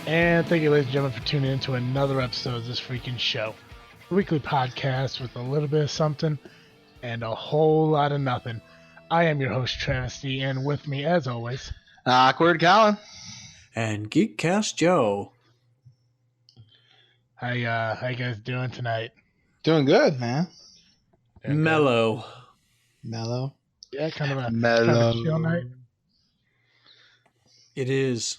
And thank you, ladies and gentlemen, for tuning in to another episode of this Freakin show. A weekly podcast with a little bit of something and a whole lot of nothing. I am your host, Travesty, and with me, as always, Awkward Colin. And Geekcast Joe. how you guys doing tonight? Doing good, man. Doing Mellow. Mellow. Yeah, kind of a chill night. It is.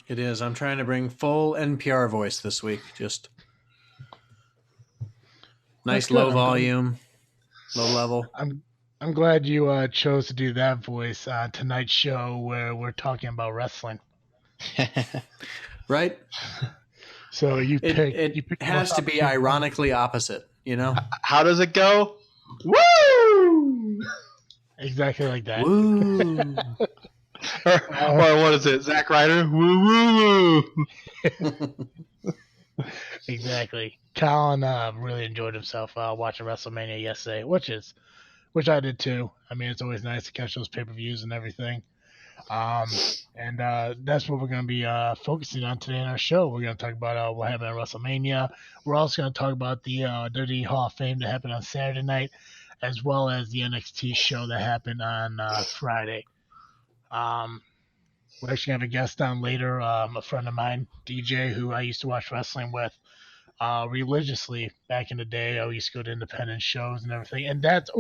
I'm trying to bring full NPR voice this week. Just nice low volume, low level. I'm glad you chose to do that voice on tonight's show where we're talking about wrestling. Right? So it has to be ironically opposite, you know? How does it go? Woo! Exactly like that. Woo! or what is it? Zack Ryder? Woo woo woo! Exactly. Colin really enjoyed himself watching WrestleMania yesterday, which I did too. I mean, it's always nice to catch those pay-per-views and everything. And that's what we're going to be focusing on today in our show. We're going to talk about what happened at WrestleMania. We're also going to talk about the WWE Hall of Fame that happened on Saturday night, as well as the NXT show that happened on Friday. We're actually going to have a guest on later, a friend of mine, DJ, who I used to watch wrestling with religiously back in the day. I used to go to independent shows and everything. And that's,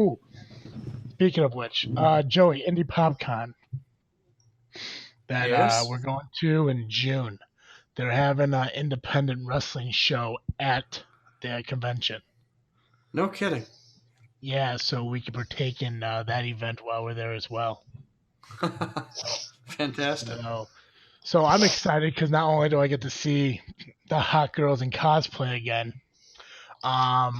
speaking of which, Joey, Indie PopCon that Yes. we're going to in June. They're having an independent wrestling show at the convention. No kidding. Yeah, so we can partake in that event while we're there as well. Fantastic. So I'm excited because not only do I get to see the hot girls in cosplay again, I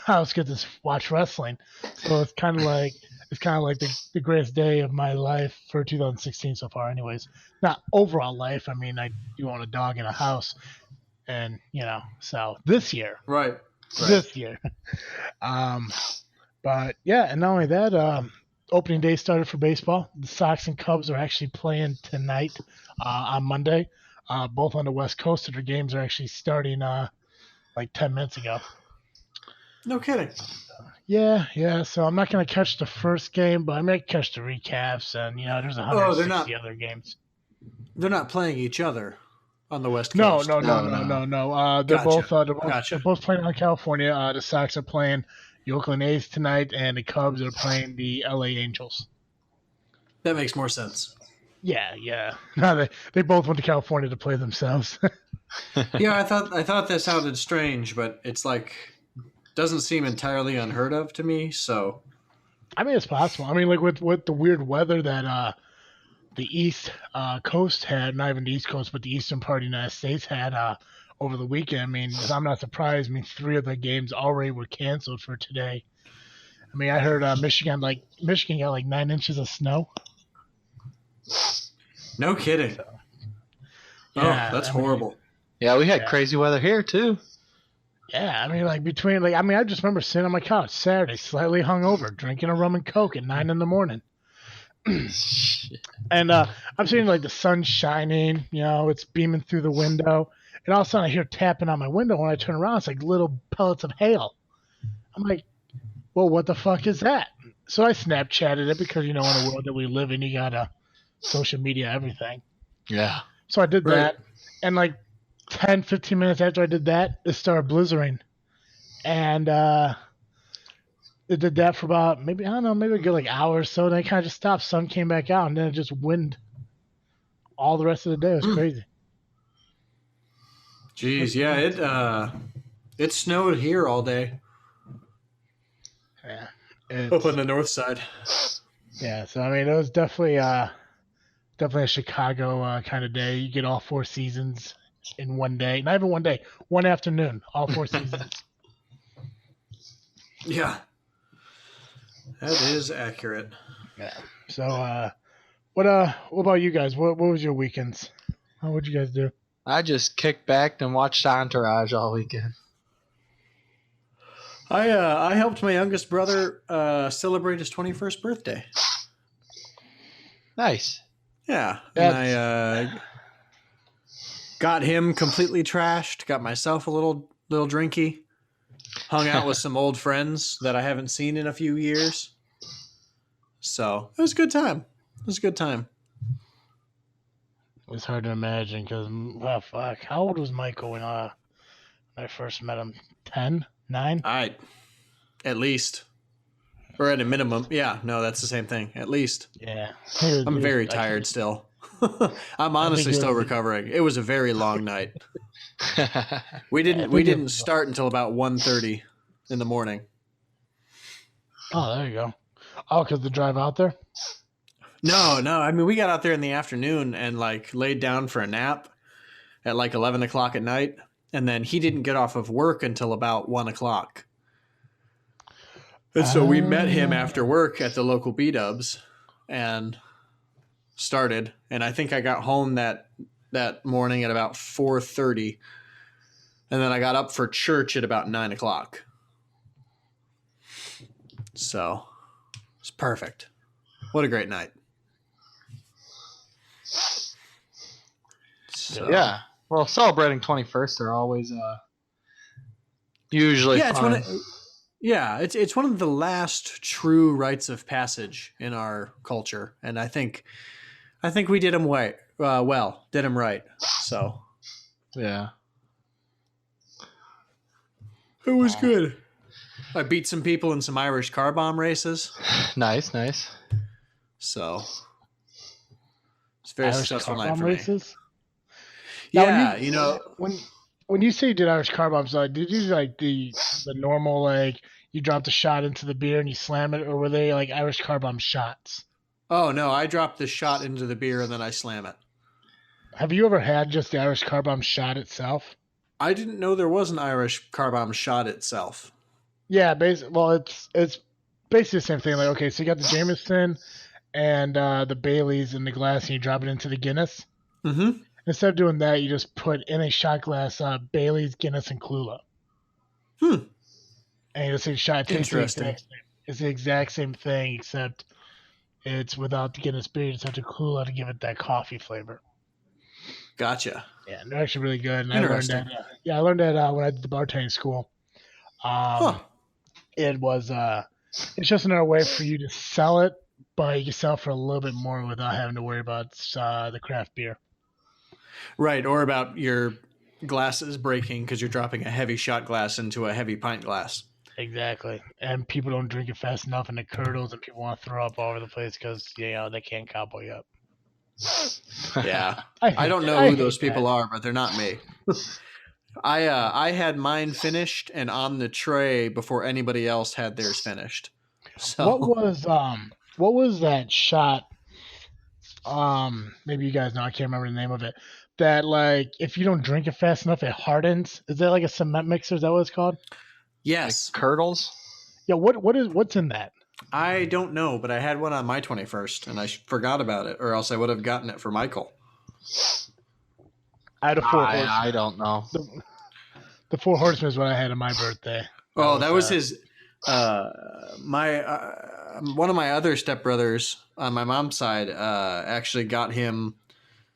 also get to watch wrestling. So it's kind of like the greatest day of my life for 2016 so far. Anyways, not overall life. I mean, I do own a dog in a house, and so this year. Right. This year. But yeah, and not only that, opening day started for baseball. The Sox and Cubs are actually playing tonight on Monday, both on the West Coast. So their games are actually starting like 10 minutes ago. No kidding. Yeah. So I'm not going to catch the first game, but I may catch the recaps. And, there's 160 other games. They're not playing each other on the West No. Coast. No. They're Gotcha. both playing on California. The Sox are playing the Oakland A's tonight, and the Cubs are playing the LA Angels. That makes more sense. Yeah. No, they both went to California to play themselves. Yeah, I thought that sounded strange, but it's like doesn't seem entirely unheard of to me. So, I mean, it's possible. I mean, like with the weird weather that the East Coast had, not even the East Coast, but the eastern part of the United States had over the weekend. I mean, I'm not surprised. I mean, 3 of the games already were canceled for today. I mean, I heard Michigan got like 9 inches of snow. no kidding. So, yeah, that's horrible. Yeah, we had crazy weather here too. Yeah, I mean, I just remember sitting on my couch Saturday, slightly hungover, drinking a rum and coke at 9 a.m. And I'm seeing like the sun shining, it's beaming through the window, and all of a sudden I hear tapping on my window. When I turn around, it's like little pellets of hail. I'm like, well, what the fuck is that? So I Snapchatted it because, in the world that we live in, you gotta social media everything. Yeah. So I did that, and like 10, 15 minutes after I did that, it started blizzarding. And it did that for about, maybe a good like hour or so. Then it kind of just stopped. Sun came back out, and then it just wind all the rest of the day. It was crazy. Jeez, yeah, it snowed here all day. Yeah. Up on the north side. Yeah, so I mean, it was definitely a Chicago kind of day. You get all 4 seasons in one day. Not even one day, one afternoon, all 4 seasons. Yeah. That is accurate. Yeah. So, what about you guys? What was your weekends? What'd you guys do? I just kicked back and watched Entourage all weekend. I helped my youngest brother celebrate his 21st birthday. Nice. Yeah, and Got him completely trashed. Got myself a little drinky. Hung out with some old friends that I haven't seen in a few years. So it was a good time. It was a good time. It's hard to imagine because, well, fuck. How old was Michael when I first met him? 10? 9? At least. Or at a minimum. Yeah, no, that's the same thing. At least. Yeah. I'm very tired still. I'm honestly still recovering. It was a very long night. We didn't start until about 1:30 in the morning. Oh, there you go. Oh, because the drive out there? No. I mean, we got out there in the afternoon and like laid down for a nap at like 11 o'clock at night. And then he didn't get off of work until about 1 o'clock. And so we met him after work at the local B-dubs and started. And I think I got home that morning at about 4:30. And then I got up for church at about 9 o'clock. So it's perfect. What a great night. So, yeah. Well, celebrating 21st are always usually fun. It's one of the last true rites of passage in our culture, and I think we did them right. Did them right. So yeah, it was good. I beat some people in some Irish car bomb races. Nice. So it's a very Irish successful car night bomb for races? me. Now, Yeah, when you say you did Irish car bombs, did you do like the normal, like you drop the shot into the beer and you slam it, or were they like Irish car bomb shots? Oh no, I drop the shot into the beer and then I slam it. Have you ever had just the Irish car bomb shot itself? I didn't know there was an Irish car bomb shot itself. Yeah, it's basically the same thing. Like, okay, so you got the Jameson and the Baileys in the glass, and you drop it into the Guinness. Mm-hmm. Instead of doing that, you just put in a shot glass Bailey's, Guinness, and Kahlua. And you just take a shot. Interesting. It's the exact same thing, except it's without the Guinness beer. You just have to Kahlua to give it that coffee flavor. Gotcha. Yeah, they're actually really good. And Interesting. I learned that when I did the bartending school. It was it's just another way for you to sell it, but you can sell for a little bit more without having to worry about the craft beer. Right, or about your glasses breaking because you're dropping a heavy shot glass into a heavy pint glass. Exactly. And people don't drink it fast enough and it curdles and people want to throw up all over the place because, they can't cowboy up. Yeah. I don't know who those people are, but they're not me. I had mine finished and on the tray before anybody else had theirs finished. So what was that shot? Maybe you guys know, I can't remember the name of it. That like if you don't drink it fast enough, it hardens. Is that like a cement mixer? Is that what it's called? Yes. Like curdles? Yeah, what's in that? I don't know, but I had one on my 21st and I forgot about it, or else I would have gotten it for Michael. I had a Four Horsemen. I don't know. The Four Horsemen is what I had on my birthday. That was his. One of my other stepbrothers on my mom's side actually got him.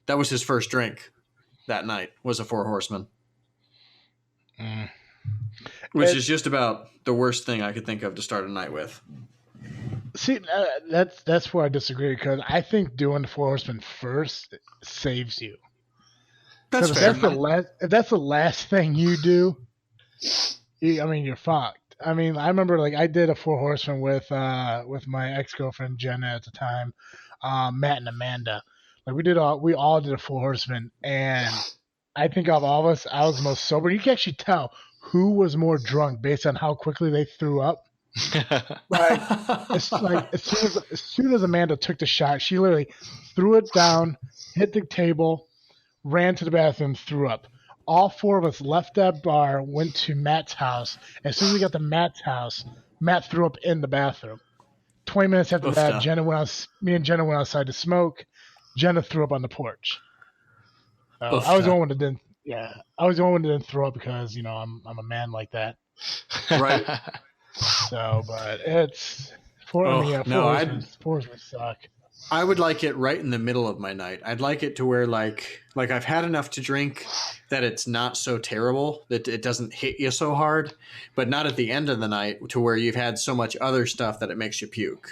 That was his first drink that night. Was a Four Horsemen, which is just about the worst thing I could think of to start a night with. See, that's where I disagree because I think doing the Four Horsemen first saves you. That's fair. If that's the last thing you do, you're fucked. I mean, I remember like I did a Four Horsemen with my ex-girlfriend Jenna at the time, Matt and Amanda. Like we all did a Four Horsemen, and I think of all of us, I was the most sober. You can actually tell who was more drunk based on how quickly they threw up. As soon as Amanda took the shot, she literally threw it down, hit the table, ran to the bathroom, threw up. All four of us left that bar, went to Matt's house. As soon as we got to Matt's house, Matt threw up in the bathroom. 20 minutes after that, me and Jenna went outside to smoke. Jenna threw up on the porch. I was the only one that didn't. Yeah, I was the only one that didn't throw up because I'm a man like that. Right. So, but it's Four Horsemen suck. I would like it right in the middle of my night. I'd like it to where like I've had enough to drink that it's not so terrible, that it doesn't hit you so hard, but not at the end of the night to where you've had so much other stuff that it makes you puke.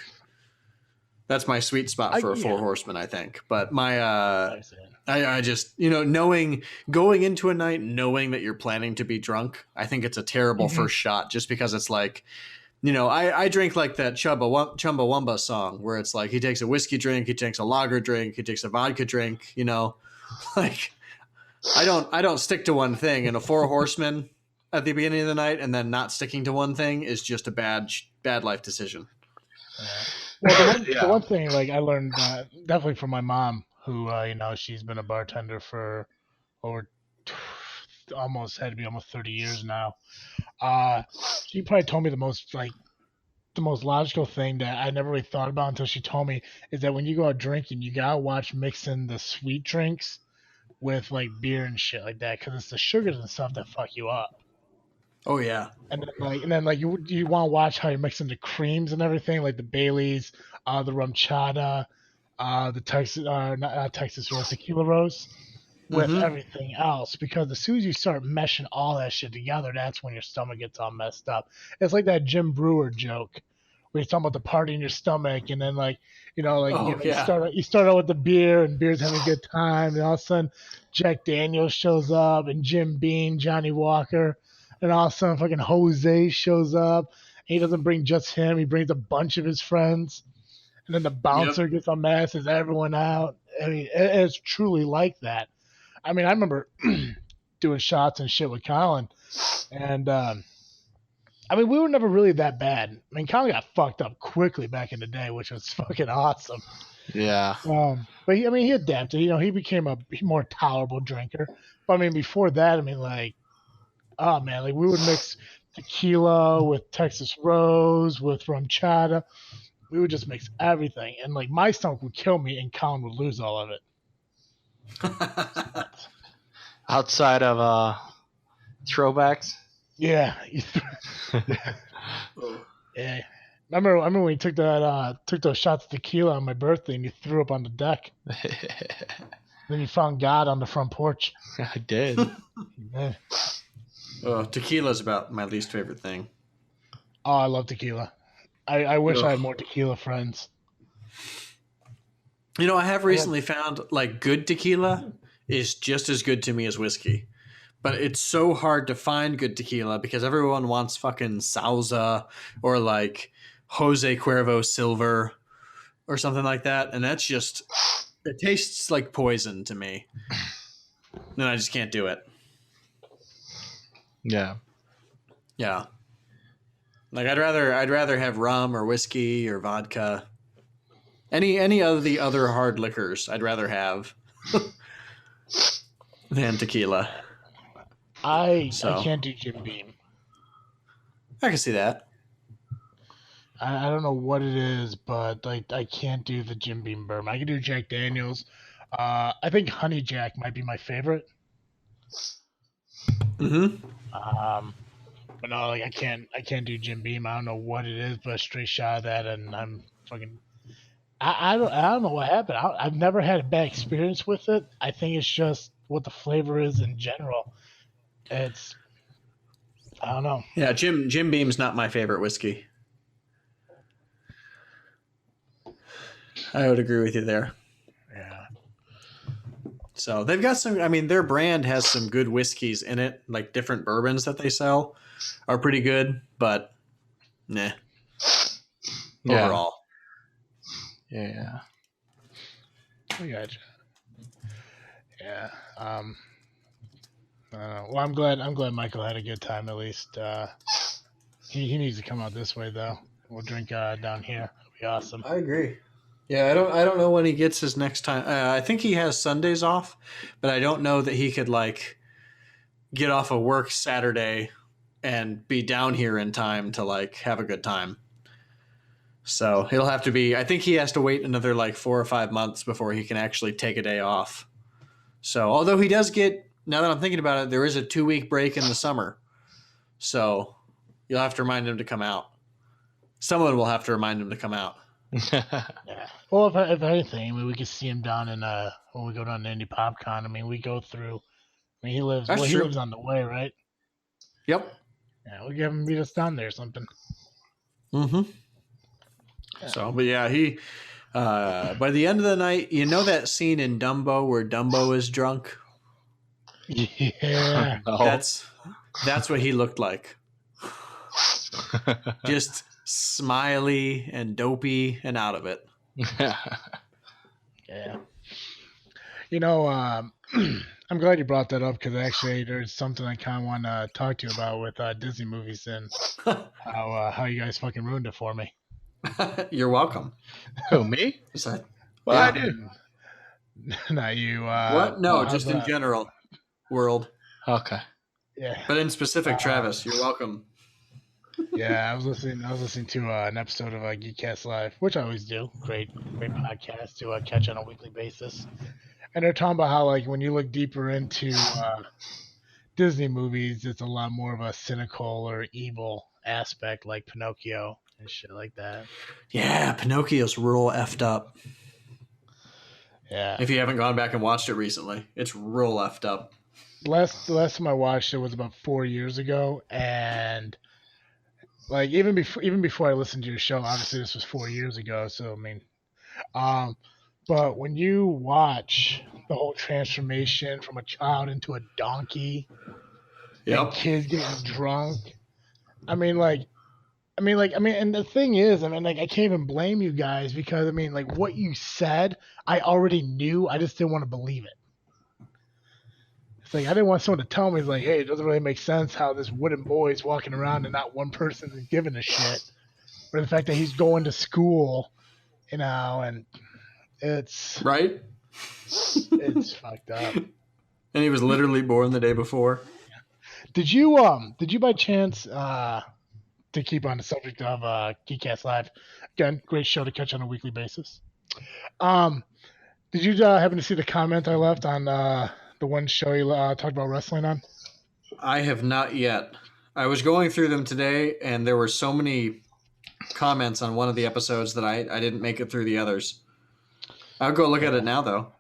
That's my sweet spot for a Four Horseman, I think. But my I just, knowing going into a night knowing that you're planning to be drunk, I think it's a terrible first shot, just because it's like, I drink like that Chumbawamba song where it's like he takes a whiskey drink, he takes a lager drink, he takes a vodka drink, like I don't stick to one thing. And a Four Horsemen at the beginning of the night and then not sticking to one thing is just a bad life decision. Well, the one thing like I learned definitely from my mom, who she's been a bartender for over almost 30 years now. She probably told me the most logical thing that I never really thought about until she told me is that when you go out drinking, you gotta watch mixing the sweet drinks with like beer and shit like that, because it's the sugars and stuff that fuck you up. Oh yeah. And then you want to watch how you're mixing the creams and everything, like the Baileys, the rum chata, the Texas, not Texas Rose, tequila rose, with everything else. Because as soon as you start meshing all that shit together, that's when your stomach gets all messed up. It's like that Jim Brewer joke where he's talking about the party in your stomach, and then you start out with the beer, and beer's having a good time, and all of a sudden Jack Daniels shows up, and Jim Beam, Johnny Walker. And all of a sudden, fucking Jose shows up. And he doesn't bring just him; he brings a bunch of his friends. And then the bouncer gets on masses everyone out. I mean, it's truly like that. I mean, I remember doing shots and shit with Colin, and we were never really that bad. I mean, Colin got fucked up quickly back in the day, which was fucking awesome. Yeah. But he adapted. He became a more tolerable drinker. But before that, oh man, we would mix tequila with Texas Rose, with rum chata. We would just mix everything, and my stomach would kill me, and Colin would lose all of it. Outside of throwbacks. Yeah. Yeah. Remember when you took those shots of tequila on my birthday, and you threw up on the deck. Then you found God on the front porch. I did. Yeah. Oh, tequila's about my least favorite thing. Oh, I love tequila. I wish I had more tequila friends. I have recently found good tequila is just as good to me as whiskey. But it's so hard to find good tequila because everyone wants fucking Sauza or Jose Cuervo Silver or something like that. And that's just, it tastes like poison to me. And I just can't do it. Yeah. Yeah. I'd rather have rum or whiskey or vodka. Any of the other hard liquors I'd rather have than tequila. I can't do Jim Beam. I can see that. I don't know what it is, but I can't do the Jim Beam bourbon. I can do Jack Daniels. I think Honey Jack might be my favorite. But no, I can't do Jim Beam. I don't know what it is, but a straight shot of that, and I'm fucking. I don't know what happened. I've never had a bad experience with it. I think it's just what the flavor is in general. I don't know. Yeah, Jim Beam's not my favorite whiskey. I would agree with you there. Yeah. So they've got some. Their brand has some good whiskeys in it, different bourbons that they sell are pretty good, but nah. Yeah. Overall. Yeah. I gotcha. Yeah. Well, I'm glad Michael had a good time at least. He needs to come out this way though. We'll drink down here. It'll be awesome. I agree. Yeah, I don't know when he gets his next time. I think he has Sundays off, but I don't know that he could get off of work Saturday and be down here in time to have a good time. So it'll have to be. I think he has to wait another 4 or 5 months before he can actually take a day off. So although he does get, now that I'm thinking about it, there is a 2-week break in the summer. So you'll have to remind him to come out. Someone will have to remind him to come out. Yeah. Well, if anything, I mean, we could see him down in when we go down to Indy PopCon. I mean, we go through. I mean, he lives. That's Well, he true. lives on the way, right? Yep. Yeah, we'll give him meet us down there or something. Mm-hmm. Yeah. So, but yeah, he. By the end of the night, you know that scene in Dumbo where Dumbo is drunk? Yeah. No. That's what he looked like. Just smiley and dopey and out of it. Yeah. You know, I'm glad you brought that up because actually there's something I kind of want to talk to you about with Disney movies and how you guys fucking ruined it for me. You're welcome. Who, me? So, What yeah. I do? Not you. What? No, well, just in general. World. Okay. Yeah. But in specific, Travis, you're welcome. Yeah, I was listening to an episode of Geekcast Live, which I always do. Great podcast to catch on a weekly basis. And they're talking about how like when you look deeper into Disney movies, it's a lot more of a cynical or evil aspect, like Pinocchio and shit like that. Yeah, Pinocchio's real effed up. Yeah. If you haven't gone back and watched it recently, it's real effed up. The last time I watched it was about 4 years ago, and like even before I listened to your show, obviously this was 4 years ago. So I mean, but when you watch the whole transformation from a child into a donkey and Yep. kids getting drunk, I mean, and the thing is, I mean, like, I can't even blame you guys because, I mean, like, what you said, I already knew. I just didn't want to believe it. It's like I didn't want someone to tell me, like, hey, it doesn't really make sense how this wooden boy is walking around and not one person is giving a shit. Or the fact that he's going to school, you know, and it's Right? it's fucked up. And he was literally born the day before. Did you by chance to keep on the subject of Geekcast Live, again, great show to catch on a weekly basis. Did you happen to see the comment I left on the one show you talked about wrestling on? I have not yet. I was going through them today, and there were so many comments on one of the episodes that I didn't make it through the others. I'll go look at it now, though,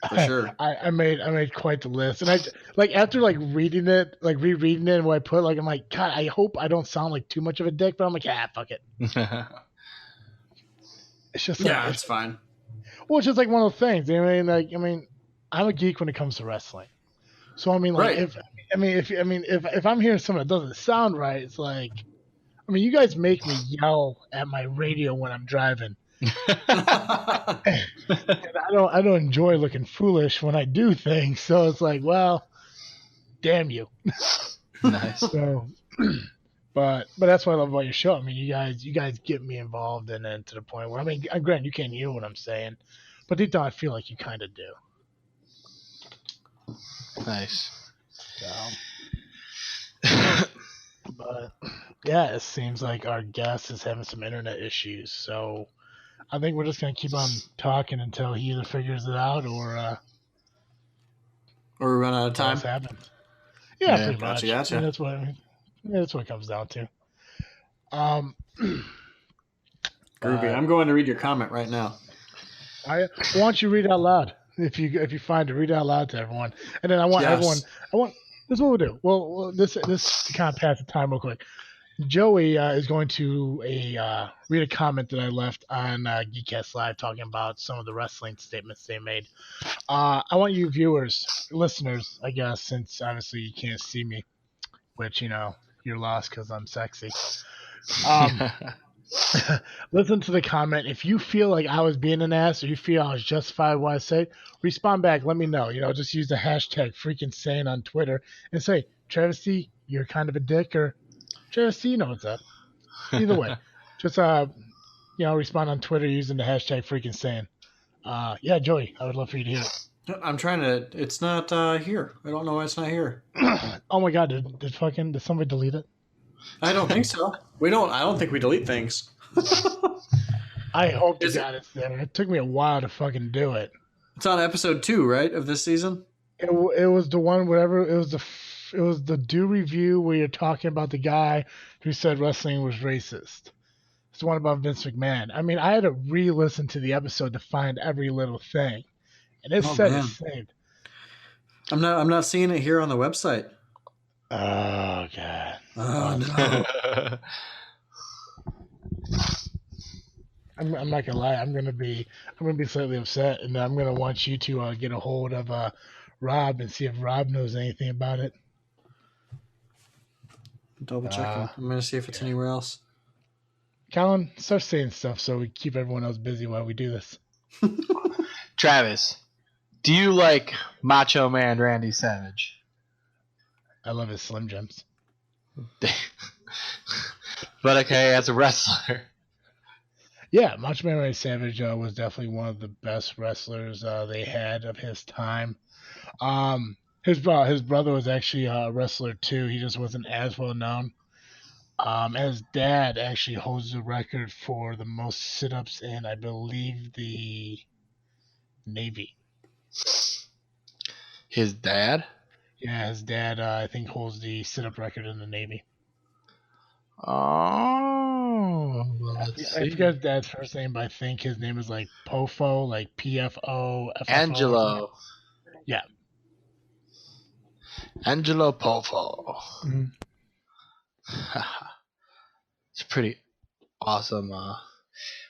for sure. I made quite the list, and I like after like reading it, like rereading it, and what I put, like I'm like, God, I hope I don't sound like too much of a dick, but I'm like, yeah, fuck it. It's just like, Yeah, it's fine. Well, it's just like one of those things. I mean, I'm a geek when it comes to wrestling. So I mean, like, Right. if I'm hearing something that doesn't sound right, it's like, I mean, you guys make me yell at my radio when I'm driving. And I don't enjoy looking foolish when I do things. So it's like, well, damn you. Nice. So, but that's what I love about your show. I mean, you guys get me involved, and then to the point where, I mean, granted, you can't hear what I'm saying, but deep down, I feel like you kind of do. Nice. So, but yeah, it seems like our guest is having some internet issues. So I think we're just gonna keep on talking until he either figures it out or we run out of time. else happens. Yeah, pretty gotcha, much. gotcha. I mean, that's what it comes down to. Groovy. I'm going to read your comment right now. Why don't you read out loud if you find it, read out loud to everyone, and then I want everyone. This is what we'll do. Well, this to kind of pass the time real quick. Joey is going to read a comment that I left on Geekcast Live talking about some of the wrestling statements they made. I want you viewers, listeners, I guess, since obviously you can't see me, which, you know, you're lost because I'm sexy. Listen to the comment. If you feel like I was being an ass or you feel I was justified what I said, respond back. Let me know. You know, just use the hashtag freaking sane on Twitter and say, Travis C, you're kind of a dick, or Travis C, you know what's up. Either way, just respond on Twitter using the hashtag freaking sane. Yeah, Joey, I would love for you to hear it. I'm trying to. It's not here. I don't know why it's not here. Oh my God, did somebody delete it? I don't think so. I don't think we delete things. I hope to God it's there. It took me a while to fucking do it. It's on episode 2, right, of this season? It was the one, whatever. It was the do review where you're talking about the guy who said wrestling was racist. It's the one about Vince McMahon. I mean, I had to re-listen to the episode to find every little thing, and it Oh said it's man, saved. I'm not seeing it here on the website. Oh god. Oh no. I'm not gonna lie. I'm gonna be slightly upset, and I'm gonna want you to get a hold of Rob and see if Rob knows anything about it. Double checking. I'm gonna see if it's anywhere else. Colin, start saying stuff so we keep everyone else busy while we do this. Travis, do you like Macho Man Randy Savage? I love his Slim Jims. But okay, as a wrestler. Yeah, Macho Man Randy Savage was definitely one of the best wrestlers they had of his time. His brother was actually a wrestler too. He just wasn't as well known. His dad actually holds the record for the most sit-ups in, I believe, the Navy. His dad? Yeah, his dad, I think, holds the sit-up record in the Navy. Oh, well, I forget his dad's first name, but I think his name is like Pofo, like Pfo. Angelo. Yeah. Angelo Pofo. Mm-hmm. It's pretty awesome.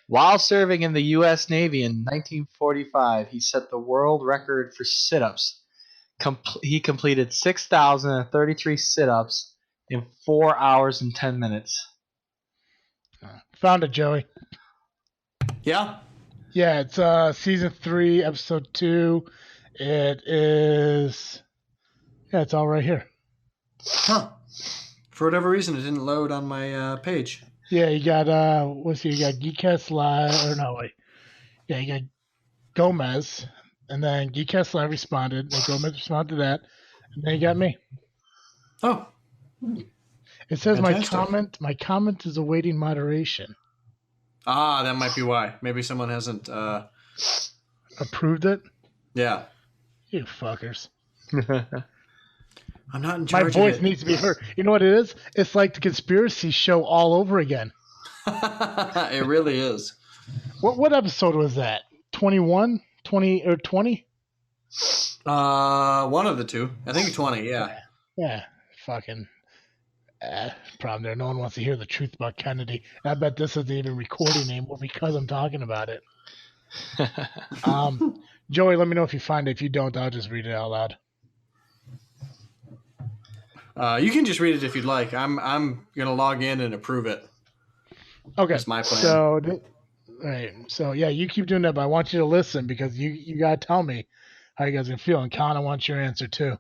While serving in the U.S. Navy in 1945, he set the world record for sit-ups. He completed 6,033 sit-ups in 4 hours and 10 minutes. Found it, Joey. Yeah. Yeah, it's season 3, episode 2. It is. Yeah, it's all right here. Huh. For whatever reason, it didn't load on my page. Yeah, you got you got Geekcast Live, or no, wait. Yeah, you got Gomez, and then Geekcast Live responded, and Gomez responded to that, and then you got me. Oh. It says Fantastic. my comment is awaiting moderation. Ah, that might be why. Maybe someone hasn't Approved it? Yeah. You fuckers. I'm not in My charge voice of it. needs to be heard. You know what it is? It's like the conspiracy show all over again. It really is. What episode was that? 21? 20 or 20? One of the two. I think 20, yeah. Yeah. Fucking problem there. No one wants to hear the truth about Kennedy. And I bet this isn't even recording anymore because I'm talking about it. Joey, let me know if you find it. If you don't, I'll just read it out loud. You can just read it if you'd like. I'm gonna log in and approve it. Okay. That's my plan. So, right. So yeah, you keep doing that, but I want you to listen because you gotta tell me how you guys are feeling. Con, I want your answer too.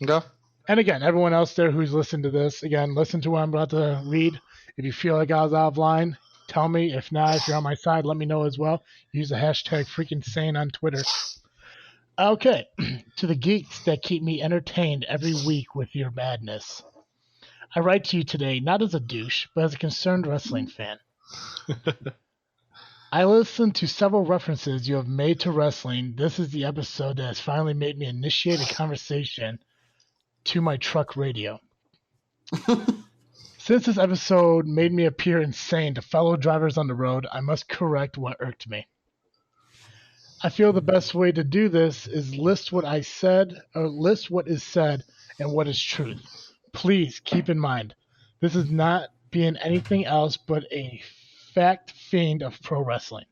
Go. And again, everyone else there who's listened to this, again, listen to what I'm about to read. If you feel like I was out of line, tell me. If not, if you're on my side, let me know as well. Use the hashtag freaking sane on Twitter. Okay, to the geeks that keep me entertained every week with your madness. I write to you today not as a douche, but as a concerned wrestling fan. I listened to several references you have made to wrestling. This is the episode that has finally made me initiate a conversation to my truck radio. Since this episode made me appear insane to fellow drivers on the road, I must correct what irked me. I feel the best way to do this is list what I said, or list what is said and what is truth. Please keep in mind, this is not being anything else but a fact fiend of pro wrestling.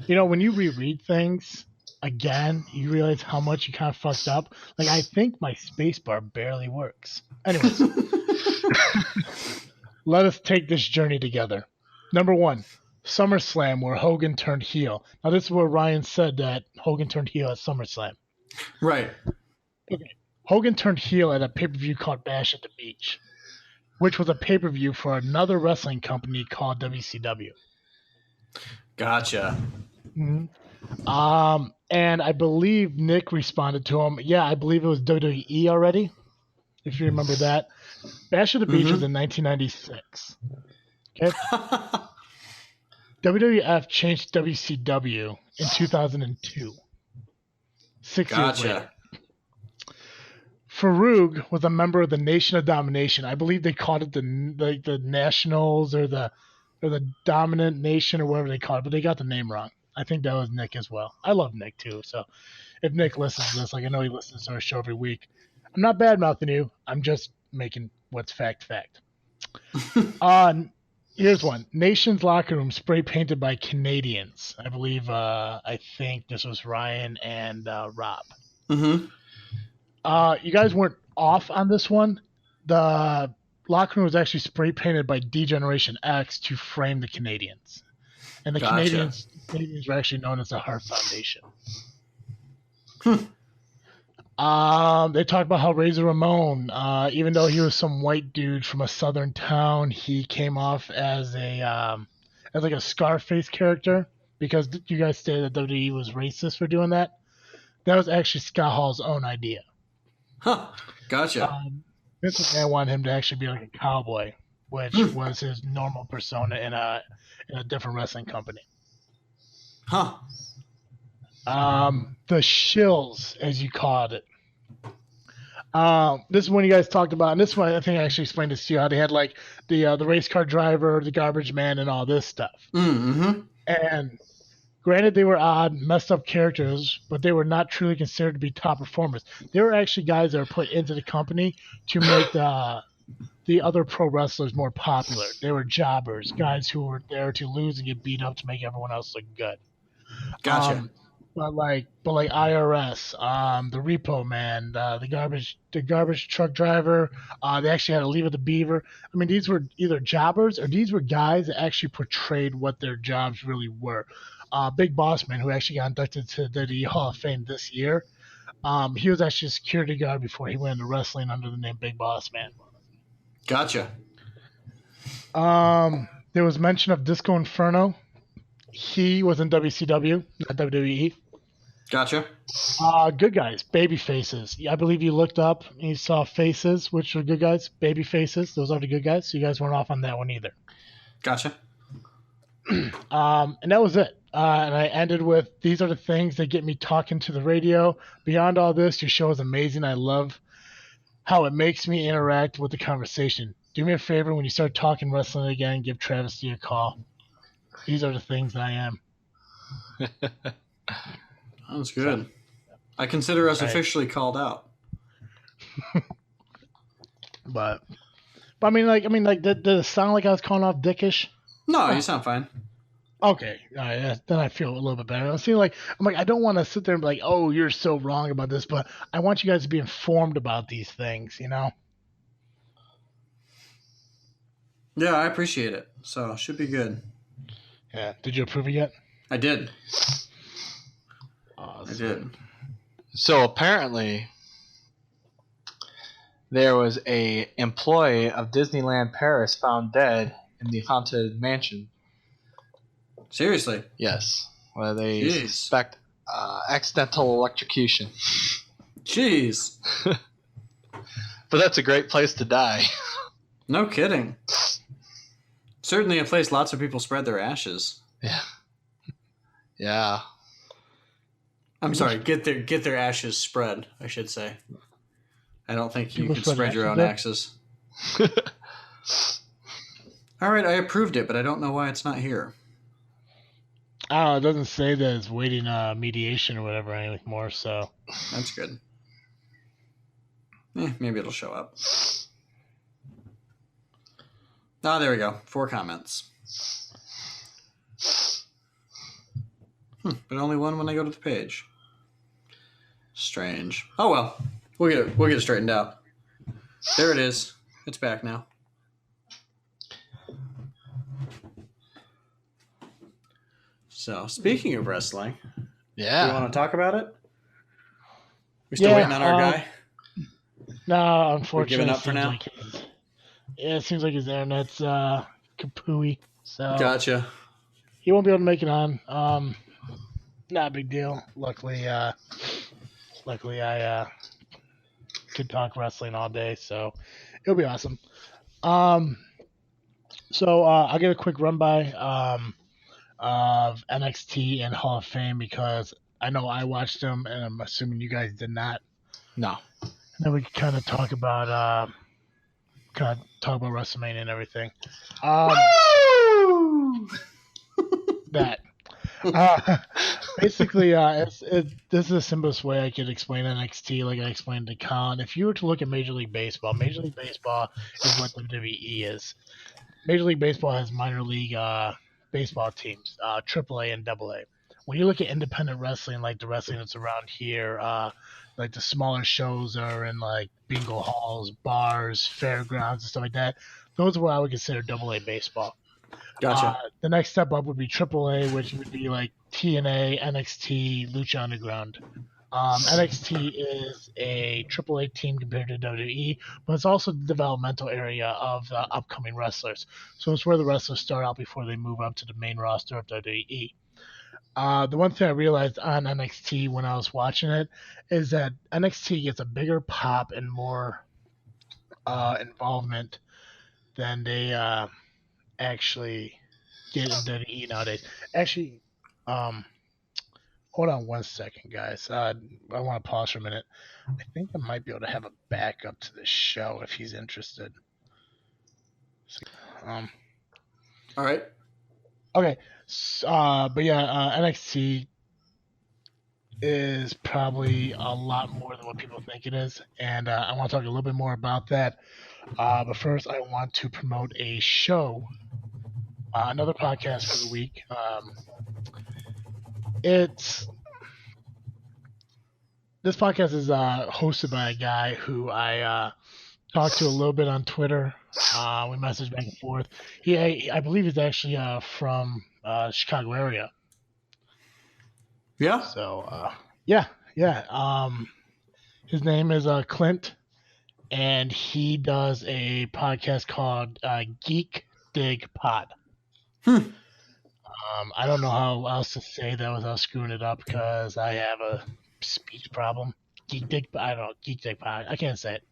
You know, when you reread things again, you realize how much you kind of fucked up. Like, I think my spacebar barely works. Anyways, let us take this journey together. Number 1. SummerSlam, where Hogan turned heel. Now, this is where Ryan said that Hogan turned heel at SummerSlam. Right. Okay. Hogan turned heel at a pay-per-view called Bash at the Beach, which was a pay-per-view for another wrestling company called WCW. Gotcha. Mm-hmm. And I believe Nick responded to him. Yeah, I believe it was WWE already, if you remember that. Bash at the Beach was in 1996. Okay. WWF changed WCW in 2002. 6 years later. Farouk was a member of the Nation of Domination. I believe they called it the Nationals or the or the dominant nation or whatever they call it, but they got the name wrong. I think that was Nick as well. I love Nick too. So if Nick listens to this, like I know he listens to our show every week, I'm not bad mouthing you. I'm just making what's fact. Here's one. Nation's locker room spray painted by Canadians. I believe. I think this was Ryan and Rob. Mm-hmm. You guys weren't off on this one. The locker room was actually spray painted by D-Generation X to frame the Canadians, and the Gotcha. Canadians were actually known as the Heart Foundation. Hmm. They talked about how Razor Ramon, even though he was some white dude from a southern town, he came off as like a Scarface character because you guys stated that WWE was racist for doing that. That was actually Scott Hall's own idea. Huh. Gotcha. Vince McMahon wanted him to actually be like a cowboy, which was his normal persona in a different wrestling company. Huh. The shills, as you called it. This is when you guys talked about, and this one I think I actually explained this to you, how they had like the race car driver, the garbage man, and all this stuff. Mm-hmm. And granted, they were odd, messed up characters, but they were not truly considered to be top performers. They were actually guys that were put into the company to make the other pro wrestlers more popular. They were jobbers, guys who were there to lose and get beat up to make everyone else look good. Gotcha. But like IRS, the Repo Man, the garbage truck driver, they actually had to leave at the Beaver. I mean, these were either jobbers or these were guys that actually portrayed what their jobs really were. Big Boss Man, who actually got inducted to the Hall of Fame this year, he was actually a security guard before he went into wrestling under the name Big Boss Man. Gotcha. There was mention of Disco Inferno. He was in WCW, not WWE. Gotcha. Good guys, baby faces. I believe you looked up and you saw faces, which were good guys. Baby faces, those are the good guys. So you guys weren't off on that one either. Gotcha. And that was it. And I ended with, these are the things that get me talking to the radio. Beyond all this, your show is amazing. I love how it makes me interact with the conversation. Do me a favor, when you start talking wrestling again, give Travesty a call. These are the things that I am. That's good. I consider us Right. officially called out. But I mean, did it sound like I was calling off dickish? No, you sound fine. Okay, all right, yeah, then I feel a little bit better. I'm like, I don't want to sit there and be like, oh, you're so wrong about this, but I want you guys to be informed about these things, you know? Yeah, I appreciate it. So it should be good. Yeah. Did you approve it yet? I did. Awesome. I did. So apparently, there was a employee of Disneyland Paris found dead in the haunted mansion. Seriously? Yes, where they Jeez. suspect accidental electrocution. Jeez. But that's a great place to die. No kidding. Certainly a place lots of people spread their ashes. Yeah. Yeah. I'm sorry, get their ashes spread, I should say. I don't think you People can spread spread your ashes own there? axes. All right, I approved it, but I don't know why it's not here. Oh, it doesn't say that it's waiting mediation or whatever anymore, so. That's good. Maybe it'll show up. Ah, there we go. 4 comments. But only one when I go to the page. Strange. Oh well. We'll get it straightened out. There it is. It's back now. So, speaking of wrestling, do you want to talk about it? We still waiting on our guy? No, unfortunately. We're giving up for now? It seems like his internet's kapooey. So Gotcha. he won't be able to make it on. Not a big deal. Luckily I could talk wrestling all day, so it'll be awesome. So I'll get a quick run by of NXT and Hall of Fame because I know I watched them, and I'm assuming you guys did not. No. And then we can kind of talk about WrestleMania and everything. That. Basically, this is the simplest way I could explain NXT, like I explained to Colin. If you were to look at Major League Baseball is what WWE is. Major League Baseball has minor league baseball teams, AAA and AA. When you look at independent wrestling, like the wrestling that's around here, like the smaller shows are in like bingo halls, bars, fairgrounds, and stuff like that. Those are what I would consider AA baseball. Gotcha. The next step up would be AAA, which would be like TNA, NXT, Lucha Underground. NXT is a AAA team compared to WWE, but it's also the developmental area of the upcoming wrestlers. So it's where the wrestlers start out before they move up to the main roster of WWE. The one thing I realized on NXT when I was watching it is that NXT gets a bigger pop and more involvement than they actually get in WWE nowadays. Actually, hold on one second, guys. I want to pause for a minute. I think I might be able to have a backup to the show if he's interested. All right. Okay. But yeah, NXT is probably a lot more than what people think it is, and I want to talk a little bit more about that. But first, I want to promote a show, another podcast for the week. This podcast is hosted by a guy who I talked to a little bit on Twitter. We messaged back and forth. I believe he's actually from Chicago area. Yeah. So yeah. His name is Clint, and he does a podcast called Geek Dig Pod. I don't know how else to say that without screwing it up because I have a speech problem. Geek Dig Pod. I can't say it.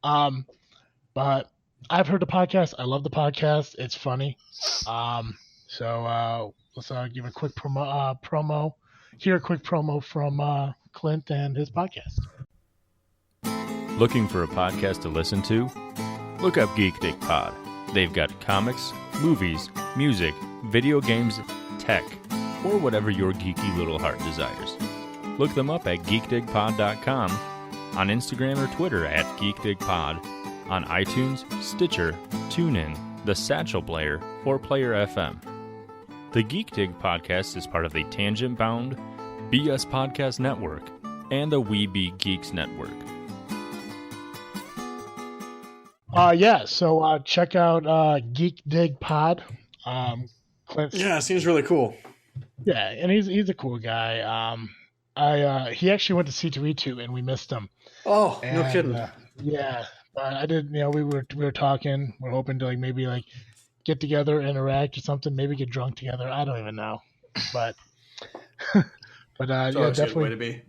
But I've heard the podcast. I love the podcast. It's funny. So let's give a quick promo. Hear a quick promo from Clint and his podcast. Looking for a podcast to listen to? Look up Geek Dig Pod. They've got comics, movies, music, video games, tech, or whatever your geeky little heart desires. Look them up at geekdigpod.com, on Instagram or Twitter at geekdigpod, on iTunes, Stitcher, TuneIn, the Satchel Player, or Player FM. The Geek Dig podcast is part of the Tangent Bound, BS Podcast Network, and the We Be Geeks Network. So check out Geek Dig Pod. Clint's, Yeah, it seems really cool. Yeah, and he's a cool guy. He actually went to C2E2 and we missed him. Oh, and, no kidding. Yeah, but I did. We were talking. We're hoping to maybe get together, interact or something. Maybe get drunk together. I don't even know, but but yeah, definitely. A way to be.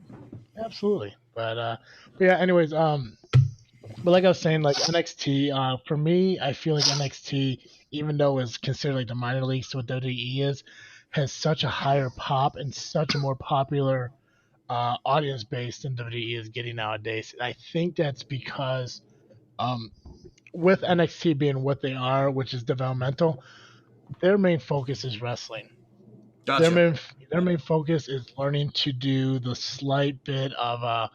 Absolutely, but yeah. Anyways, but like I was saying, NXT, for me, I feel like NXT, even though it's considered the minor leagues to what WWE is, has such a higher pop and such a more popular audience base than WWE is getting nowadays. And I think that's because with NXT being what they are, which is developmental, their main focus is wrestling. Gotcha. Their main focus is learning to do the slight bit of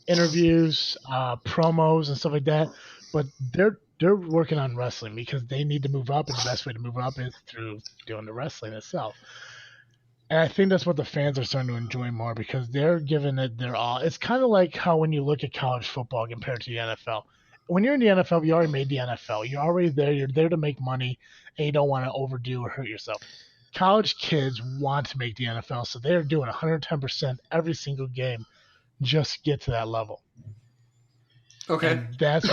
interviews, promos, and stuff like that. But they're working on wrestling because they need to move up, and the best way to move up is through doing the wrestling itself. And I think that's what the fans are starting to enjoy more because they're giving it their all. It's kind of like how when you look at college football compared to the NFL. When you're in the NFL, you already made the NFL. You're already there. You're there to make money, and you don't want to overdo or hurt yourself. College kids want to make the NFL, so they're doing 110% every single game just to get to that level. Okay. And that's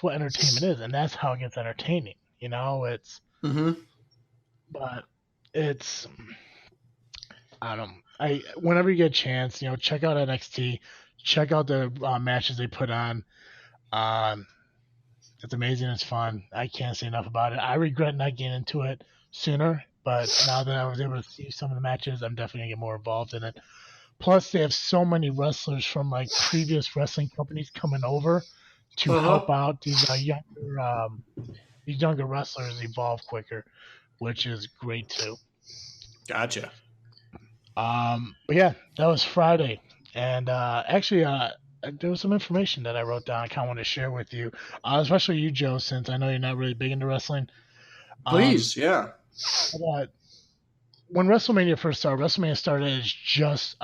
what entertainment is, and that's how it gets entertaining. It's. Mm-hmm. But it's, I don't know. Whenever you get a chance, check out NXT, check out the matches they put on. It's amazing. It's fun. I can't say enough about it. I regret not getting into it sooner, but now that I was able to see some of the matches, I'm definitely gonna get more involved in it. Plus, they have so many wrestlers from previous wrestling companies coming over to help out these younger these younger wrestlers evolve quicker, which is great too. Gotcha. But yeah, that was Friday, and actually, there was some information that I wrote down. I kind of want to share with you, especially you, Joe, since I know you're not really big into wrestling. Please, yeah. But when WrestleMania started as just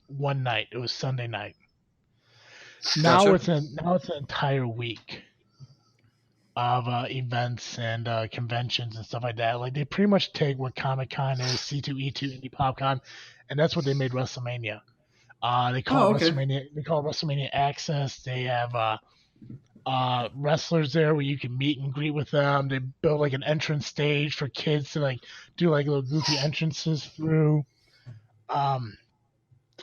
one night. It was Sunday night. Now Gotcha. it's an entire week of events and conventions and stuff like that. Like they pretty much take what Comic Con is, C2E2, Indie PopCon, and that's what they made WrestleMania. They call Oh, it okay. WrestleMania. They call it WrestleMania Access. They have wrestlers there where you can meet and greet with them. They build like an entrance stage for kids to like do like little goofy entrances through. Um,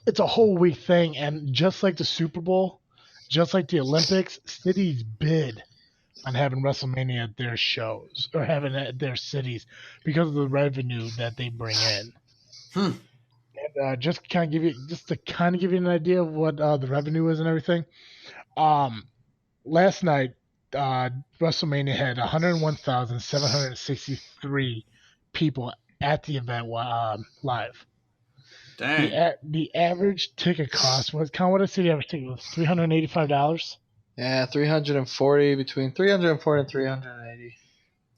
it's a whole week thing, and just like the Super Bowl, just like the Olympics, cities bid on having WrestleMania at their shows or having it at their cities because of the revenue that they bring in. Hmm. And just to kind of give you an idea of what the revenue is and everything. Um, Last night, uh, WrestleMania had 101,763 people at the event live. Dang. The average ticket cost was what I see the average ticket was $385. Yeah, 340 between 340 and 380.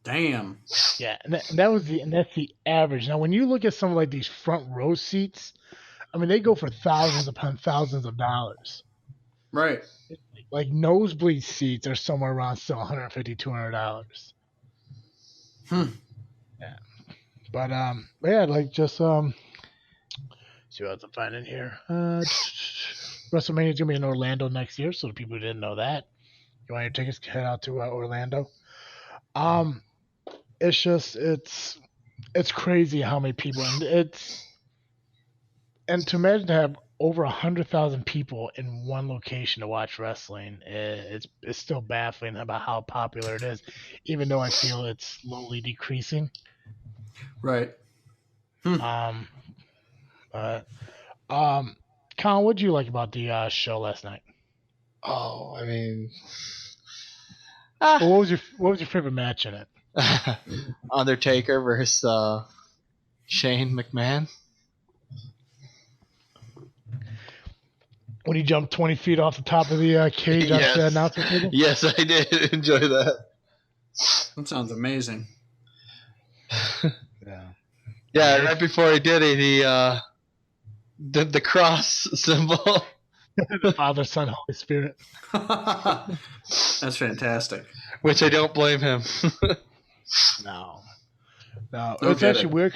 Damn. Yeah, and that's the average. Now, when you look at some of like these front row seats, I mean they go for thousands upon thousands of dollars. Right. Like nosebleed seats are somewhere around still $150, $200. Hmm. Yeah, but yeah, like just see what else I'm finding here. WrestleMania is gonna be in Orlando next year, so the people who didn't know that, you want your tickets, head out to Orlando. Um, it's just it's crazy how many people, and to imagine to have over 100,000 people in one location to watch wrestling, it's still baffling about how popular it is, even though I feel it's slowly decreasing. Right. Hmm. But Colin, what did you like about the show last night? Oh, I mean, Well, what was your favorite match in it? Undertaker versus Shane McMahon. When he jumped 20 feet off the top of the cage off the announcer table? Yes, I did enjoy that. That sounds amazing. Yeah. Yeah, right before he did it, he did the cross symbol. The Father, Son, Holy Spirit. That's fantastic. Which I don't blame him. No, No it's actually kidding. weird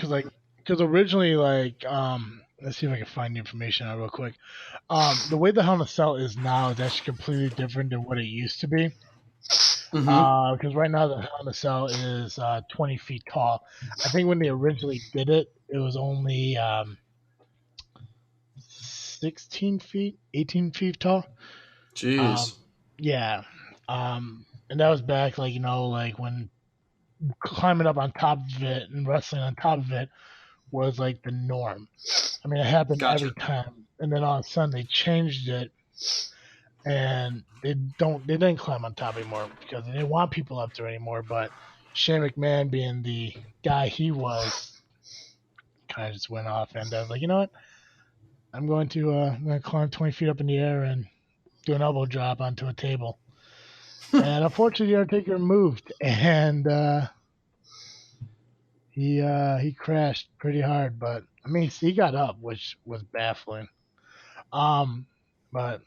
because originally let's see if I can find the information out real quick. The way the Hell in a Cell is now is actually completely different than what it used to be. Mm-hmm. Because right now the Hell in a Cell is 20 feet tall. I think when they originally did it, it was only 16 feet, 18 feet tall. Jeez. Yeah. And that was back like when climbing up on top of it and wrestling on top of it was like the norm. I mean, it happened Gotcha. every time, and then all of a sudden they changed it, and they didn't climb on top anymore because they didn't want people up there anymore. But Shane McMahon, being the guy he was, kind of just went off, and I was like, you know what? I'm going to climb 20 feet up in the air and do an elbow drop onto a table. And unfortunately, the Undertaker moved, and he crashed pretty hard. But I mean, he got up, which was baffling. But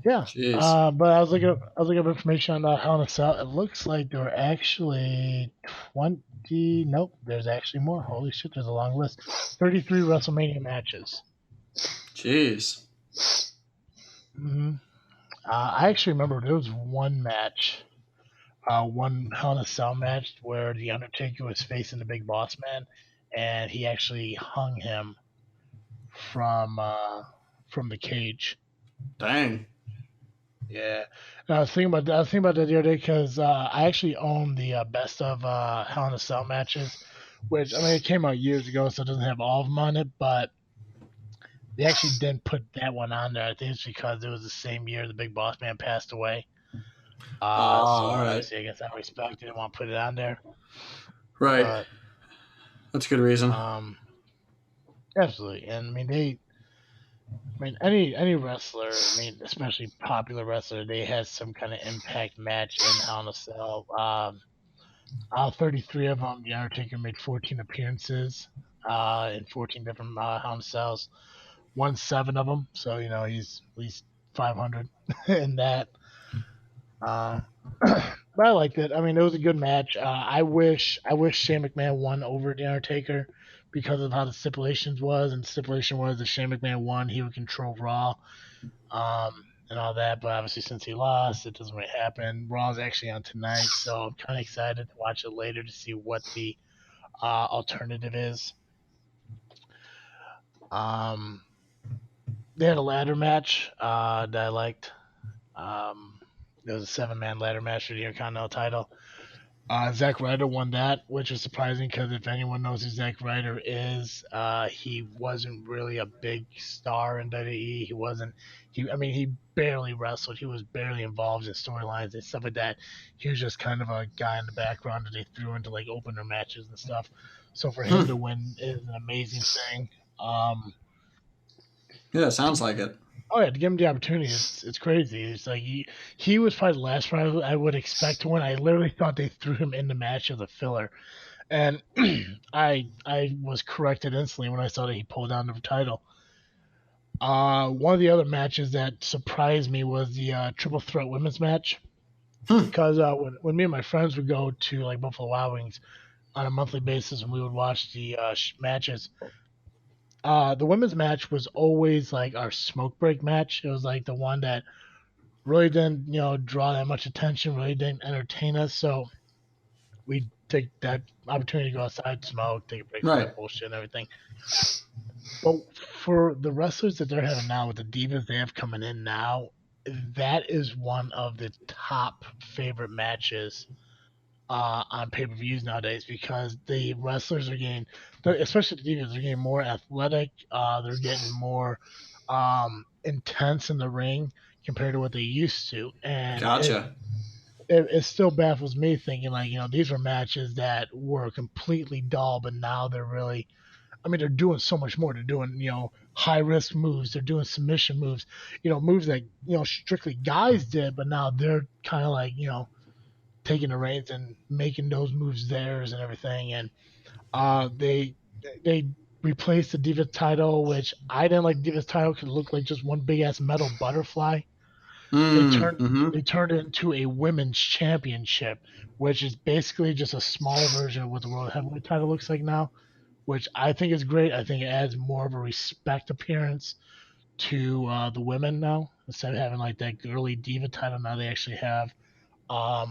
yeah. Jeez. But I was looking up information on Hell in a Cell. It looks like there were actually 20. Nope, there's actually more. Holy shit, there's a long list. 33 WrestleMania matches. Jeez. hmm I actually remember there was one match, one Hell in a Cell match where the Undertaker was facing the Big Boss Man, and he actually hung him from the cage. Dang. Yeah, and I was thinking about that the other day because I actually own the best of Hell in a Cell matches, which I mean it came out years ago, so it doesn't have all of them on it, but they actually didn't put that one on there. I think it's because it was the same year the Big Boss Man passed away. Oh, So all right. obviously, I guess I respect it and want to put it on there. Right. But That's a good reason. absolutely, and any wrestler, especially popular wrestler, they had some kind of impact match in Hell in a Cell. Out of 33 of them, The Undertaker made 14 appearances in 14 different Hell in a Cells. Won 7 of them, so he's at least 500 in that. Uh, but I liked it. It was a good match. I wish Shane McMahon won over The Undertaker because of how the stipulations was, and the stipulation was that Shane McMahon won, he would control Raw, and all that. But obviously, since he lost, it doesn't really happen. Raw's actually on tonight, so I'm kind of excited to watch it later to see what the alternative is. Um, they had a ladder match that I liked. There was a 7-man ladder match for the Intercontinental title. Zack Ryder won that, which is surprising because if anyone knows who Zack Ryder is, he wasn't really a big star in WWE. He wasn't. He barely wrestled. He was barely involved in storylines and stuff like that. He was just kind of a guy in the background that they threw into like opener matches and stuff. So for him to win is an amazing thing. Yeah, sounds like it. Oh yeah, to give him the opportunity, it's crazy. It's like he was probably the last one I would expect to win. I literally thought they threw him in the match as a filler, and I was corrected instantly when I saw that he pulled down the title. One of the other matches that surprised me was the triple threat women's match, because when me and my friends would go to like Buffalo Wild Wings on a monthly basis, and we would watch the matches. The women's match was always like our smoke break match. It was like the one that really didn't, draw that much attention, really didn't entertain us. So we take that opportunity to go outside, smoke, take a break from that bullshit and everything. But for the wrestlers that they're having now, with the divas they have coming in now, that is one of the top favorite matches on pay-per-views nowadays, because the wrestlers are getting, especially the divas, are getting more athletic. They're getting more intense in the ring compared to what they used to. And gotcha. It still baffles me, thinking like, these were matches that were completely dull, but now they're really, they're doing so much more. They're doing, high risk moves. They're doing submission moves, moves that, strictly guys did, but now they're kind of like, taking the reins and making those moves theirs and everything. And they replaced the Divas title, which I didn't like. Divas title because it looked like just one big ass metal butterfly. They turned it into a women's championship, which is basically just a smaller version of what the World Heavyweight title looks like now, which I think is great. I think it adds more of a respect appearance to the women now. Instead of having like that girly diva title, now they actually have a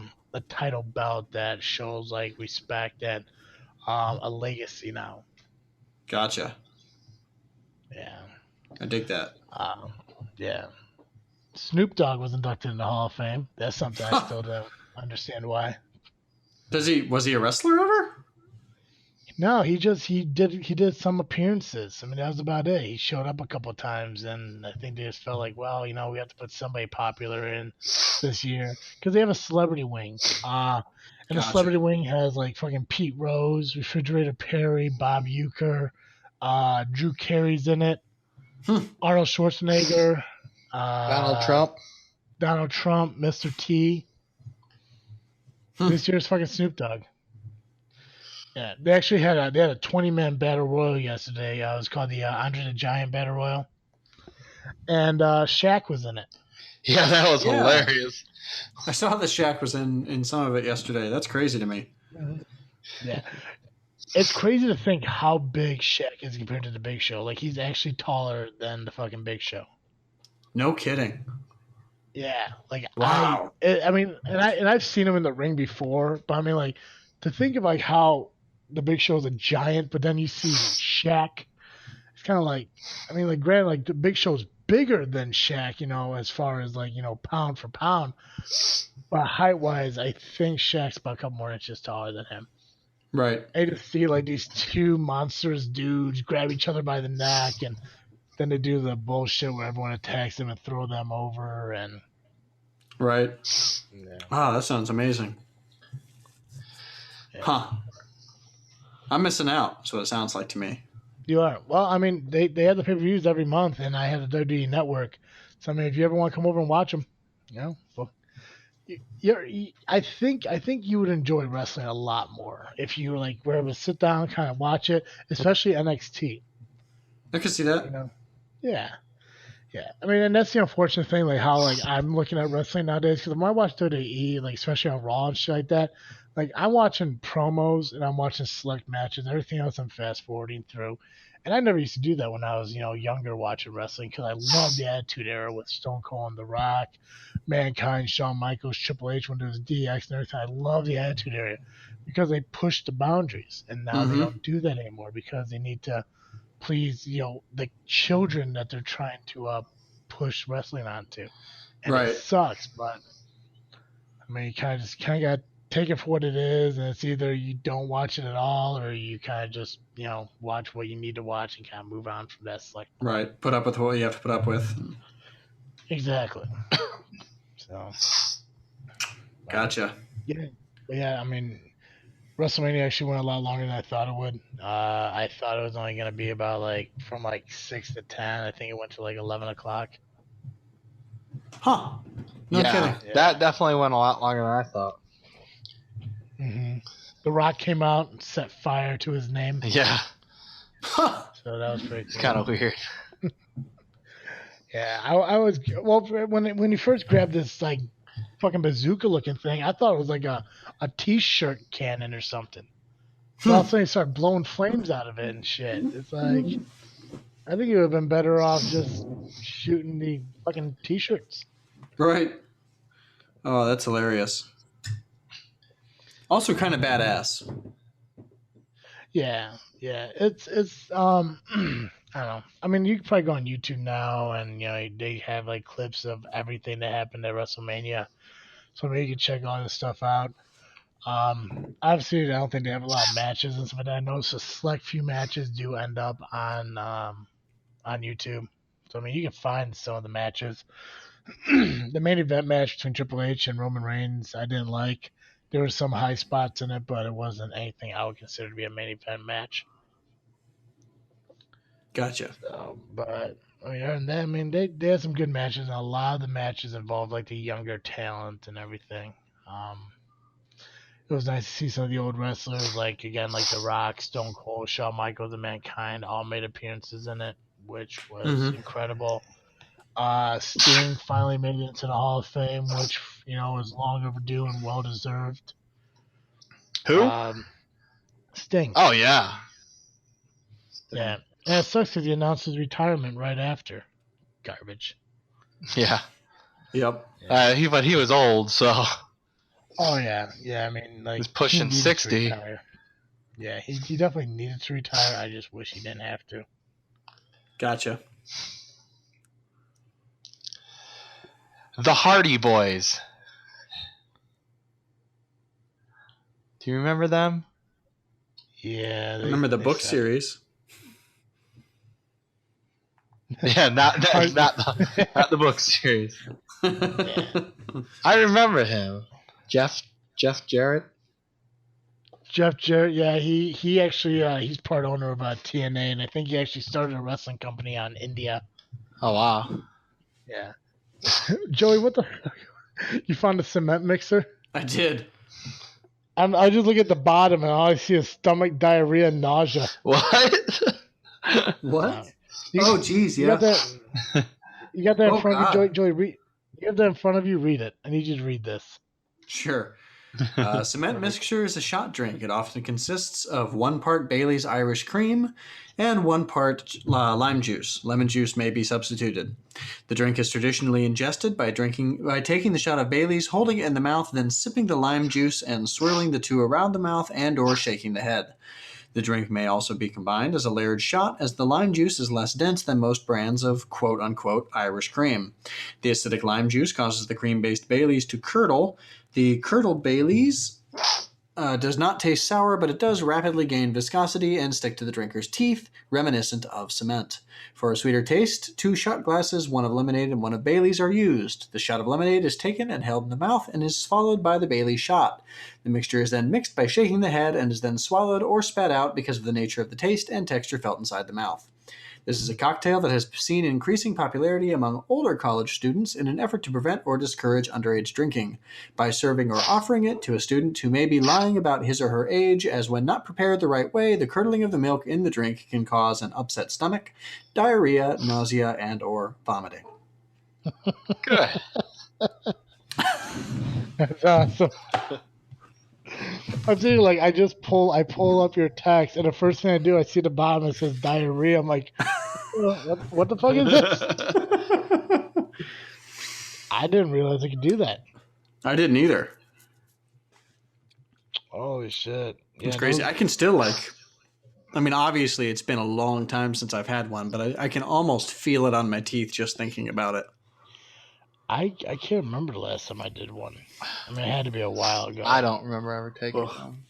title belt that shows like respect and a legacy now. Gotcha. Yeah, I dig that. Yeah. Snoop Dogg was inducted in the Hall of Fame. That's something I still don't understand why. Was he a wrestler ever? No, he did some appearances. That was about it. He showed up a couple of times, and I think they just felt like, well, we have to put somebody popular in this year because they have a celebrity wing. And the celebrity wing has like fucking Pete Rose, Refrigerator Perry, Bob Uecker, Drew Carey's in it, Arnold Schwarzenegger, Donald Trump, Mr. T. This year's fucking Snoop Dogg. Yeah, they actually had a 20-man battle royal yesterday. It was called the Andre the Giant Battle Royal, and Shaq was in it. Yeah, that was hilarious. I saw that Shaq was in some of it yesterday. That's crazy to me. Yeah, it's crazy to think how big Shaq is compared to the Big Show. Like, he's actually taller than the fucking Big Show. No kidding. Yeah, like wow. I've seen him in the ring before, but like to think of like how the Big Show is a giant, but then you see Shaq. It's kind of like, granted, like the Big Show's bigger than Shaq, as far as like pound for pound, but height wise, I think Shaq's about a couple more inches taller than him. Right. I just see like these two monstrous dudes grab each other by the neck, and then they do the bullshit where everyone attacks them and throw them over, and Right. Yeah. Oh, that sounds amazing. Yeah. Huh. I'm missing out. That's what it sounds like to me. You are. Well, I mean, they have the pay-per-views every month, and I have the WWE Network. So, I mean, if you ever want to come over and watch them, well, I think you would enjoy wrestling a lot more if you were able to sit down, kind of watch it, especially NXT. I can see that. Yeah. Yeah, I mean, and that's the unfortunate thing, how I'm looking at wrestling nowadays. Because when I watch WWE, especially on Raw and shit like that, I'm watching promos and I'm watching select matches. Everything else I'm fast forwarding through, and I never used to do that when I was younger watching wrestling because I loved the Attitude Era with Stone Cold and The Rock, Mankind, Shawn Michaels, Triple H when there was DX and everything. I love the Attitude Era because they pushed the boundaries, and now they don't do that anymore because they need to please the children that they're trying to push wrestling onto, and Right. it sucks. But I mean, you kind of got to take it for what it is, and it's either you don't watch it at all or you kind of just watch what you need to watch and kind of move on from that select point. Right. Put up with what you have to put up with. Exactly. So Gotcha. yeah, I mean, WrestleMania actually went a lot longer than I thought it would. I thought it was only going to be about from 6 to 10. I think it went to 11 o'clock. Huh. No kidding. Yeah, that definitely went a lot longer than I thought. Mm-hmm. The Rock came out and set fire to his name. Yeah. Huh. So that was pretty cool. It's kind of weird. Yeah, I was when he first grabbed this fucking bazooka looking thing, I thought it was a t-shirt cannon or something. So all of a sudden he started blowing flames out of it and shit. It's I think it would have been better off just shooting the fucking t-shirts. Right. Oh, that's hilarious. Also kind of badass. Yeah. It's I don't know. I mean, you can probably go on YouTube now, and they have clips of everything that happened at WrestleMania, so maybe you can check all this stuff out. Obviously, I don't think they have a lot of matches and stuff like that. I know a select few matches do end up on YouTube, so I mean, you can find some of the matches. The main event match between Triple H and Roman Reigns, I didn't like. There were some high spots in it, but it wasn't anything I would consider to be a main event match. Gotcha. But other than that, I mean, they had some good matches, and a lot of the matches involved the younger talent and everything. It was nice to see some of the old wrestlers, again, The Rock, Stone Cold, Shawn Michaels, and Mankind all made appearances in it, which was incredible. Sting finally made it into the Hall of Fame, which was long overdue and well deserved. Who? Sting. Oh yeah. Yeah. And it sucks because he announced his retirement right after. Garbage. Yeah. Yep. But he was old, so. Oh yeah. I mean, he's pushing 60. Yeah, he definitely needed to retire. I just wish he didn't have to. Gotcha. The Hardy Boys. Do you remember them? Yeah. I remember the book series. Yeah, not the book series. Yeah. I remember him. Jeff Jarrett. Jeff Jarrett, yeah, he actually he's part owner of TNA, and I think he actually started a wrestling company on India. Oh wow. Yeah. Joey, what the fuck? You found a cement mixer? I did. I just look at the bottom and all I see is stomach, diarrhea, and nausea. What? What? Oh, geez, yeah. You got that in front of you, Joey. Read. You have that in front of you. Read it. I need you to read this. Sure. Cement mixture is a shot drink. It often consists of 1 part Bailey's Irish cream and 1 part lime juice. Lemon juice may be substituted. The drink is traditionally ingested by taking the shot of Bailey's, holding it in the mouth, then sipping the lime juice and swirling the two around the mouth and/or shaking the head. The drink may also be combined as a layered shot, as the lime juice is less dense than most brands of quote-unquote Irish cream. The acidic lime juice causes the cream-based Baileys to curdle. The curdled Baileys does not taste sour, but it does rapidly gain viscosity and stick to the drinker's teeth, reminiscent of cement. For a sweeter taste, 2 shot glasses, one of lemonade and one of Bailey's, are used. The shot of lemonade is taken and held in the mouth and is swallowed by the Bailey shot. The mixture is then mixed by shaking the head and is then swallowed or spat out because of the nature of the taste and texture felt inside the mouth. This is a cocktail that has seen increasing popularity among older college students in an effort to prevent or discourage underage drinking. By serving or offering it to a student who may be lying about his or her age, as when not prepared the right way, the curdling of the milk in the drink can cause an upset stomach, diarrhea, nausea, and or vomiting. Good. That's awesome. I'm saying, like, I pull up your text, and the first thing I do, I see the bottom, it says diarrhea. I'm like, what the fuck is this? I didn't realize I could do that. I didn't either. Holy shit. Yeah, It's crazy. I can still obviously it's been a long time since I've had one, but I can almost feel it on my teeth just thinking about it. I can't remember the last time I did one. I mean, it had to be a while ago. I don't remember ever taking one.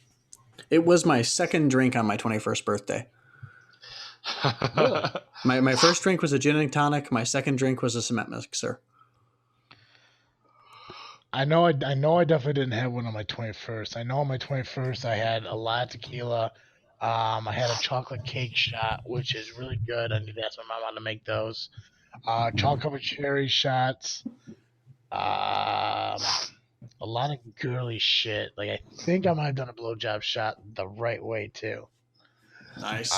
It was my second drink on my 21st birthday. Really? My first drink was a gin and tonic. My second drink was a cement mixer. I know I definitely didn't have one on my 21st. I know on my 21st I had a lot of tequila. I had a chocolate cake shot, which is really good. I need to ask my mom how to make those. Chocolate covered cherry shots. A lot of girly shit. Like, I think I might have done a blowjob shot the right way too. Nice.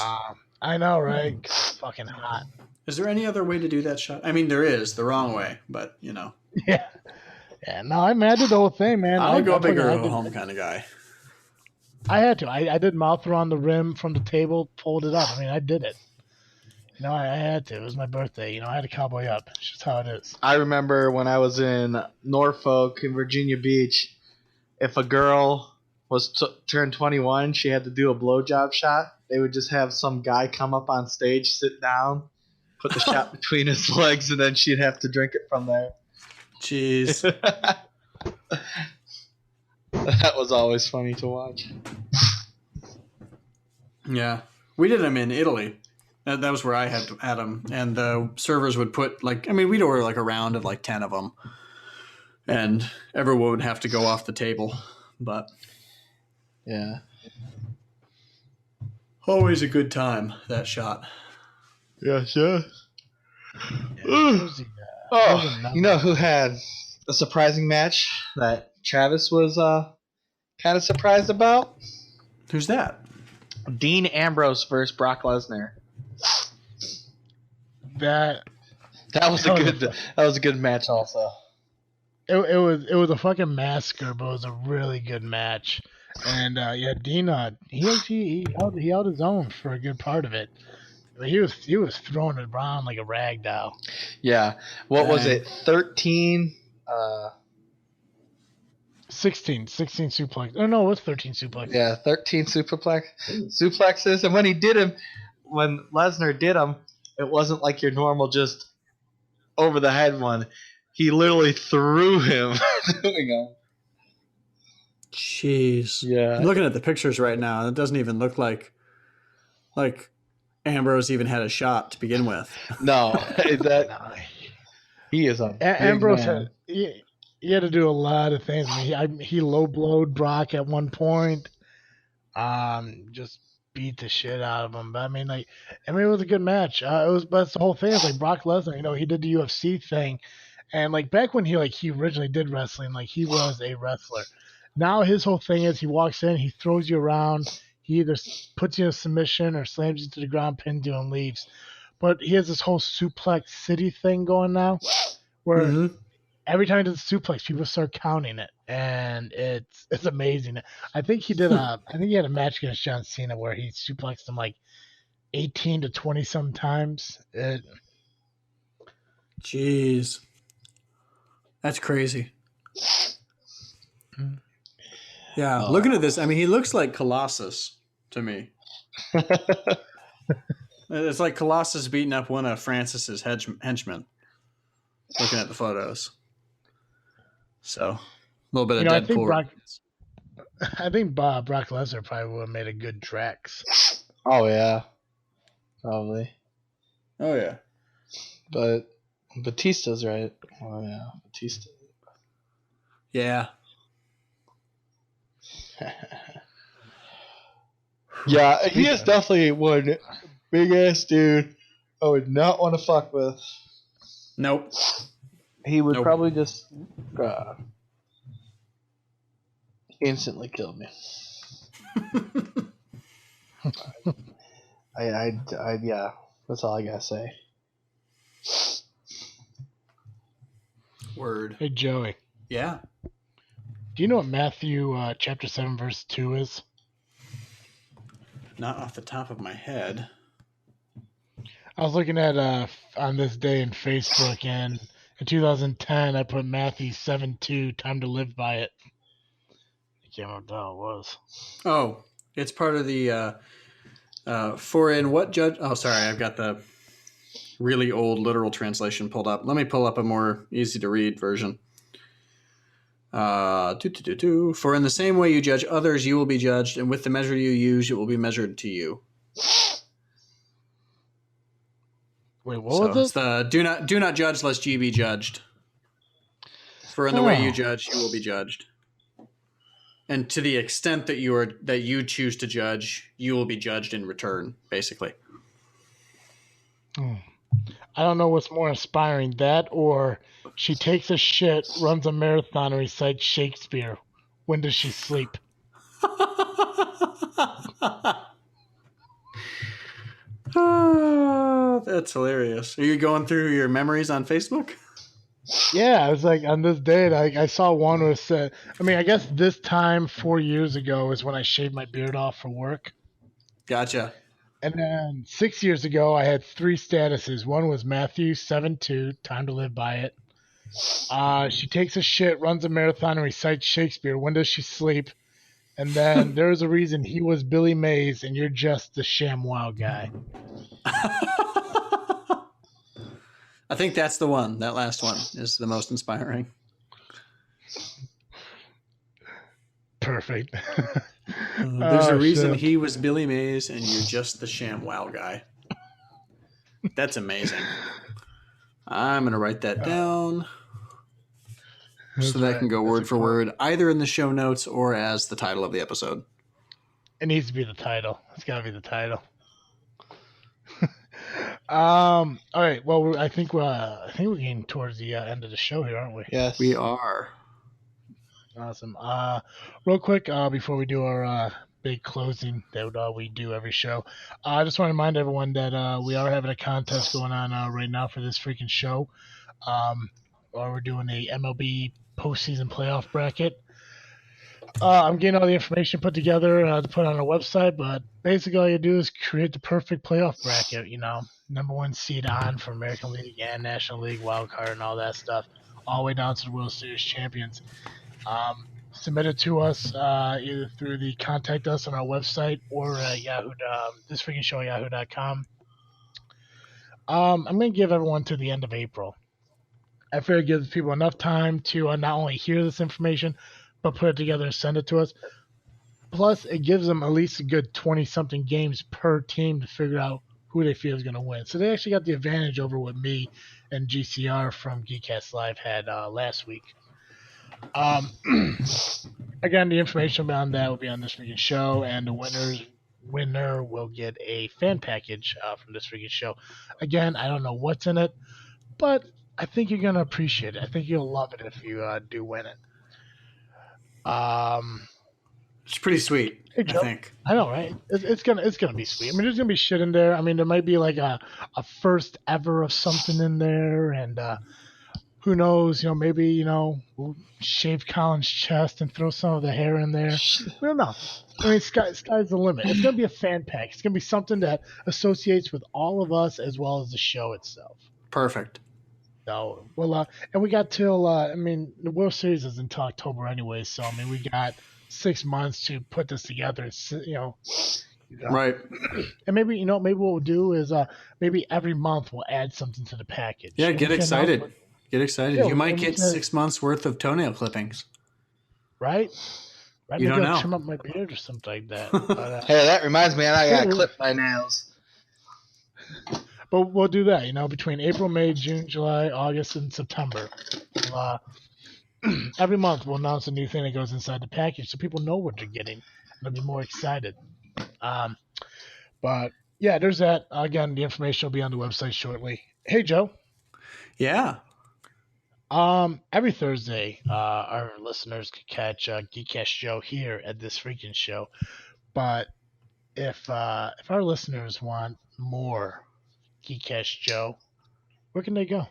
I know, right? 'Cause it's fucking hot. Is there any other way to do that shot? I mean, there is the wrong way, but you know. Yeah. Yeah. No, I did the whole thing, man. I'll go big or I go home kind of guy. I had to. I did mouth around the rim from the table, pulled it up. I mean, I did it. You know, I had to. It was my birthday. You know, I had to cowboy up. It's just how it is. I remember when I was in Norfolk in Virginia Beach, if a girl was turned 21, she had to do a blowjob shot. They would just have some guy come up on stage, sit down, put the shot between his legs, and then she'd have to drink it from there. Jeez. That was always funny to watch. Yeah. We did them in Italy. That was where I had them. And the servers would put, we'd order a round of 10 of them. And everyone would have to go off the table. But Yeah. always a good time, that shot. Yeah, sure. Yeah, Oh, you know who had a surprising match that Travis was kind of surprised about? Who's that? Dean Ambrose versus Brock Lesnar. that was a good match also. it was a fucking massacre, but it was a really good match. And Dean, he held his own for a good part of it. He was throwing it around like a rag doll. Yeah. What was it? 13 16 suplex. Oh no, it was 13 suplex. Yeah, 13 suplexes, and when Lesnar did them, it wasn't like your normal just over the head one. He literally threw him doing them. Jeez. Yeah. I'm looking at the pictures right now, and it doesn't even look like Ambrose even had a shot to begin with. No, he is a big Ambrose man. he had to do a lot of things. I mean, he low blowed Brock at one point. Just beat the shit out of him. But I mean, it was a good match. But that's the whole thing. It's like Brock Lesnar. He did the UFC thing, and back when he originally did wrestling, he was a wrestler. Now his whole thing is he walks in, he throws you around, he either puts you in a submission or slams you to the ground, pins you, and leaves. But he has this whole suplex city thing going now, where every time he does a suplex, people start counting it, and it's amazing. I think he had a match against John Cena where he suplexed him 18 to 20 sometimes. Jeez. That's crazy. Yeah, looking at this, he looks like Colossus to me. It's like Colossus beating up one of Francis's henchmen. Looking at the photos. So, a little bit of I think Deadpool. I think Brock Lesnar probably would have made a good Drax. Oh yeah, probably. Oh yeah. But Batista's right. Oh yeah, Batista. Yeah. Yeah, he is definitely one big ass dude I would not want to fuck with. Nope. He would Nope. probably just instantly kill me. Yeah, that's all I gotta say. Word. Hey, Joey. Yeah. Do you know what Matthew chapter 7 verse 2 is? Not off the top of my head. I was looking at on this day in Facebook, and in 2010 I put Matthew 7:2, time to live by it. I can't remember what it was. Oh, it's part of the for in what judge. Oh, sorry, I've got the really old literal translation pulled up. Let me pull up a more easy to read version. For in the same way you judge others, you will be judged, and with the measure you use, it will be measured to you. Wait, what was It's it? the do not judge lest ye be judged. For in the way you judge, you will be judged. And to the extent that you choose to judge, you will be judged in return, basically. I don't know what's more inspiring, that or she takes a shit, runs a marathon, and recites Shakespeare. When does she sleep? That's hilarious. Are you going through your memories on Facebook? Yeah, I was like, on this date, I saw one where it said, I guess this time 4 years ago is when I shaved my beard off for work. Gotcha. And then 6 years ago, I had 3 statuses. One was Matthew 7:2, time to live by it. She takes a shit, runs a marathon, and recites Shakespeare. When does she sleep? And then there's a reason he was Billy Mays, and you're just the Sham-wow guy. I think that's the one. That last one is the most inspiring. Perfect. There's a reason shit. he was Billy Mays and you're just the Sham-wow guy. That's amazing. I'm going to write that down so that can go word for word, either in the show notes or as the title of the episode. It needs to be the title. It's got to be the title. All right. Well, I think we're getting towards the end of the show here, aren't we? Yes, We are. Awesome. Real quick, before we do our big closing that we do every show, I just want to remind everyone that we are having a contest going on right now for this freaking show. We're doing a MLB postseason playoff bracket. I'm getting all the information put together to put on our website, but basically all you do is create the perfect playoff bracket. Number 1 seed on for American League and National League wild card and all that stuff, all the way down to the World Series champions. Submit it to us either through the contact us on our website or Yahoo, thisfreakinshow@yahoo.com. I'm going to give everyone to the end of April. I figure it gives people enough time to not only hear this information, but put it together and send it to us. Plus, it gives them at least a good 20-something games per team to figure out who they feel is going to win. So they actually got the advantage over what me and GCR from Geekcast Live had last week. Again, the information on that will be on This Freaking Show, and the winner will get a fan package from This Freaking Show. Again, I don't know what's in it, but I think you're going to appreciate it. I think you'll love it if you do win it. It's pretty sweet, Hey, I Joe. think. I know, right? It's gonna be sweet. There's gonna be shit in there. There might be like a first ever of something in there, and who knows? Maybe we'll shave Colin's chest and throw some of the hair in there. We don't know. Sky's the limit. It's gonna be a fan pack. It's gonna be something that associates with all of us as well as the show itself. Perfect. So, and we got till the World Series is until October anyway. So we got 6 months to put this together. Right. And maybe what we'll do is maybe every month we'll add something to the package. Yeah, get excited. Get excited. Yeah, you might get 6 months worth of toenail clippings. Right? Right? You Maybe don't I'll know. trim up my beard or something like that. But, Hey, that reminds me, I gotta clip my nails. but we'll do that. Between April, May, June, July, August, and September. We'll, every month we'll announce a new thing that goes inside the package, so people know what they're getting, and they'll be more excited. But yeah, there's that. Again, the information will be on the website shortly. Hey, Joe. Yeah. Every Thursday, our listeners can catch Geekcast Joe here at this freaking show. But if our listeners want more Geekcast Joe, where can they go?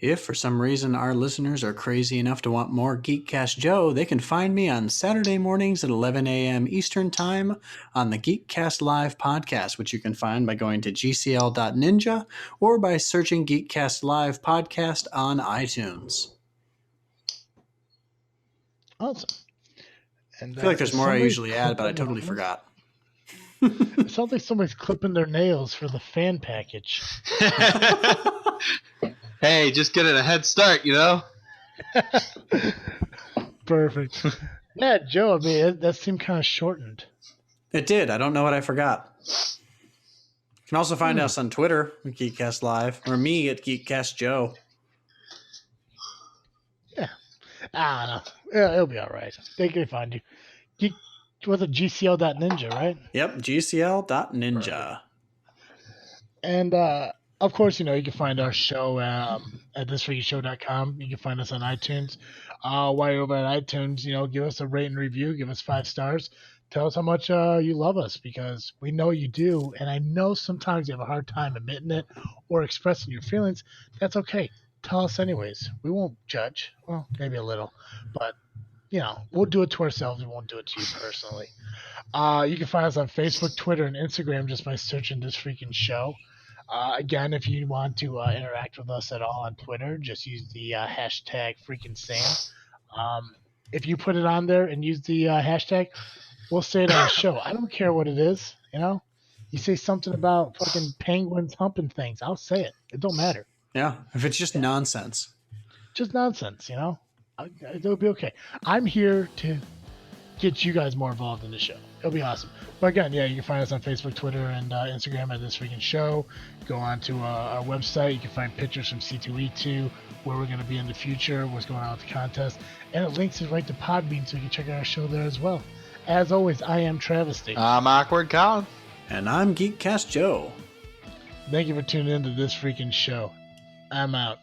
If for some reason our listeners are crazy enough to want more Geekcast Joe, they can find me on Saturday mornings at 11 a.m. Eastern Time on the Geekcast Live podcast, which you can find by going to gcl.ninja or by searching Geekcast Live podcast on iTunes. Awesome. And I feel like there's more I somebody's usually add, but I clipping totally nails? forgot. It sounds like somebody's clipping their nails for the fan package. Hey, just get it a head start, Perfect. Yeah, Joe, I mean, that seemed kind of shortened. It did. I don't know what I forgot. You can also find us on Twitter at Geekcast Live, or me at Geekcast Joe. Yeah. I don't know. Yeah, it'll be all right. They can find you. Geek, was it GCL.ninja, right? Yep, gcl.ninja. Perfect. And of course, you can find our show at thisfreakingshow.com. You can find us on iTunes. While you're over at iTunes, give us a rate and review. Give us 5 stars. Tell us how much you love us, because we know you do. And I know sometimes you have a hard time admitting it or expressing your feelings. That's okay. Tell us anyways. We won't judge. Well, maybe a little. But, we'll do it to ourselves. We won't do it to you personally. You can find us on Facebook, Twitter, and Instagram just by searching This Freaking Show. Again, if you want to interact with us at all on Twitter, just use the hashtag Freaking Sam. If you put it on there and use the hashtag, we'll say it on the show. I don't care what it is, You say something about fucking penguins humping things, I'll say it. It don't matter. Yeah, if it's just nonsense. Just nonsense, It'll be okay. I'm here to get you guys more involved in the show. It'll be awesome. But again, yeah, you can find us on Facebook, Twitter, and Instagram at This Freaking Show. Go on to our website. You can find pictures from C2E2, where we're going to be in the future, what's going on with the contest, and it links it right to Podbean, so you can check out our show there as well. As always, I am Travesty. I'm Awkward Colin. And I'm Geekcast Joe. Thank you for tuning in to This Freaking Show. I'm out.